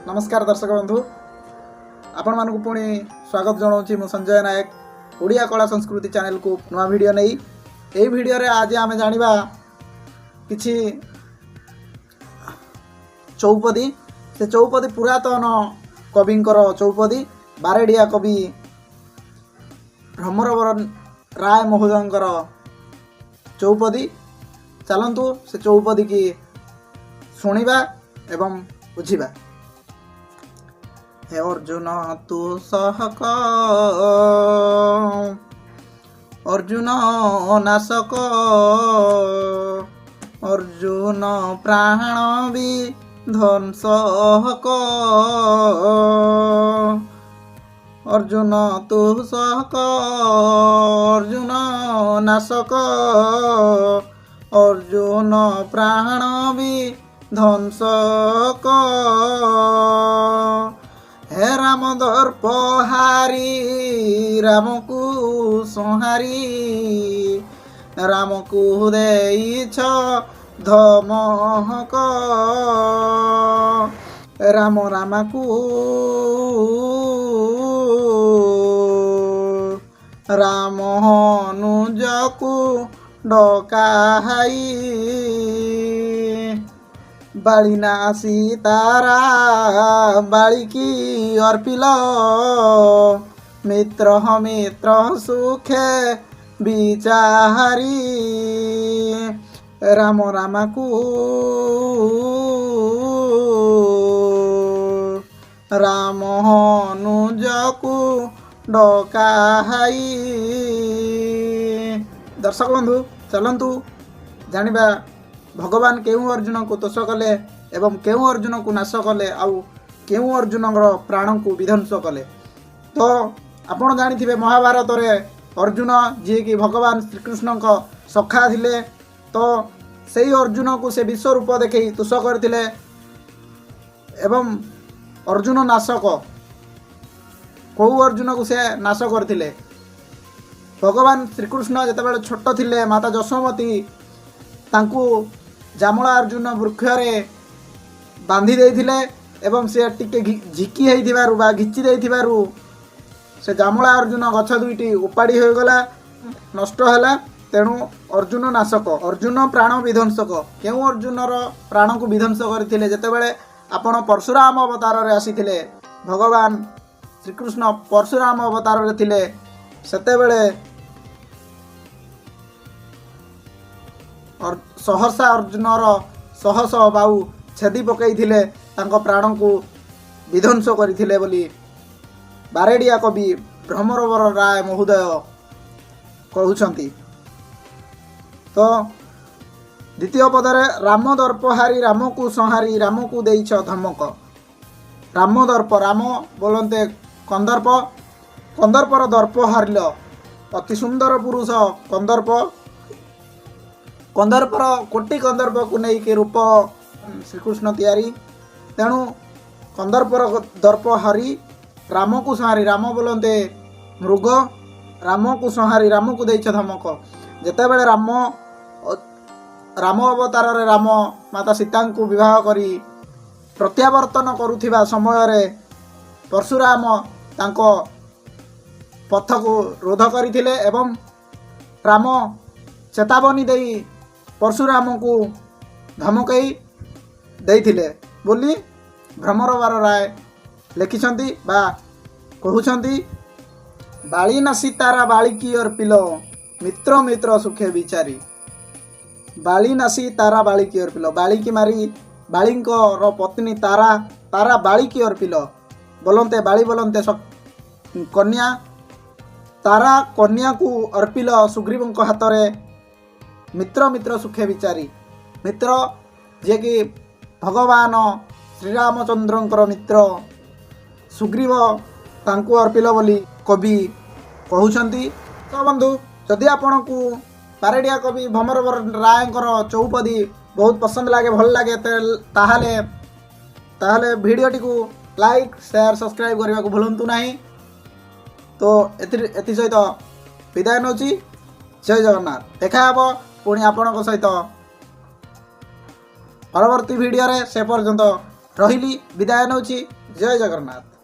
नमस्कार दर्शक बंधु आपण मानक पुणी स्वागत जनाऊँ मु संजय नायक ओडिया कला संस्कृति चैनल को नुआ वीडियो नहीं यही वीडियो रे आज आम जाना किछि चौपदी से चौपदी पुरातन कविंकर चौपदी बारेडिया कवि भ्रमरवर राय महोदयंकर चौपदी चलतु से चौपदी की शुणा एवं बुझा। हे अर्जुन तू सहक अर्जुन नाशक अर्जुन प्राण भी ध्वंसक अर्जुन तू सहक अर्जुन नाशक अर्जुन प्राण भी ध्वंसक हे राम दर्प हारी राम को संहारी राम को देइछ धमक राम राम को राम अनुज को डकाई बालिना सीतारा बालिकी अर्पिल मित्र मित्र सुखे विचारी राम राम को राम अनुज को डकाई। दर्शक बंधु चलतु जानिबा भगवान केउं अर्जुन को तोष कले एवं केउं अर्जुन को नाश कले आउ केउं अर्जुन प्राण को विध्वंस कले। तो आपण जानिथिबे महाभारत रे अर्जुन जी कि भगवान श्रीकृष्ण का सखा थिले तो सेही अर्जुन को से विश्व रूप देखै तुष करथिले एवं अर्जुन नाशक कौ अर्जुन को से नाश करथिले। भगवान श्रीकृष्ण जेतेबेले छोट थिले माता जशोमती तांकु जामला अर्जुन वृक्ष रे बांधी देइथिले एवं से टिके झिकी हेइथिबारु बा घिची देइथिबारु से जामला अर्जुन गछ दुईटी उपाड़ी हो गला नष्ट होला। तेणु अर्जुन नाशक अर्जुन प्राण विध्वंसक केउं अर्जुनर प्राण को विध्वंस करथिले जेतेबेले आपण परशुराम अवतार रे आसीथिले भगवान श्रीकृष्ण परशुराम अवतार रे थिले सेतेबेले और सहसा अर्जुनर सहस बाहु छेदी पकईथिले तांको प्राण को विध्वंस करथिले बोली बारेडिया कवि भ्रमरवर राय महोदय कहउछंती। तो द्वितीय पदरे राम दर्पहारी राम को संहारी राम को देइछ धमक राम दर्प राम बोलते कंदर्प कंदर्पर दर्प हारिल अति सुंदर पुरुष कंदर्प कंदर्पर कोटि कंदर्प को लेकिन रूप श्रीकृष्ण तैयारी तेणु कंदर्पर दर्प हारी राम को संहारी राम बोलते मृग राम को संहारी राम को देइछ धमक जेतेबेले राम अवतार रे राम माता सीता को विवाह करी प्रत्यावर्तन करुथिबा समय रे परशुराम तांको पथ को रोध करथिले एवं राम चेतावनी देई परशुराम को धमकई देइथिले बोली भ्रमरवर राय लिखिछंती बा कहउछंती बालिना सीतारा बालिकी अर्पिल मित्र मित्र सुखे विचारी बालिना सीतारा बालिकी अर्पिल बालिकी मारी बालिंकर पत्नी तारा तारा बालिकी अर्पिल बोलते बाली बोलते कन्या तारा कन्या को अर्पिल सुग्रीव हाथ रे मित्र मित्र सुखे विचारी मित्र जे कि भगवान श्रीरामचंद्रंकर मित्र सुग्रीव तांको अर्पिल बोली कवि कहउछंती। तो बंधु जदि आपण को बारेडिया कवि भ्रमरवर रायंकर चौपदी बहुत पसंद लगे भल लगे ताहले वीडियोटी को लाइक शेयर सब्सक्राइब करने को भूलु ना। तो एथि सहित विदाय नौची जय जगन्नाथ देखा हे पुणी आपण सहित परवर्ती वीडियो रे से पर्यंत ରହିଲି, ବିଦାୟ ନେଉଛି। ଜୟ ଜଗନ୍ନାଥ।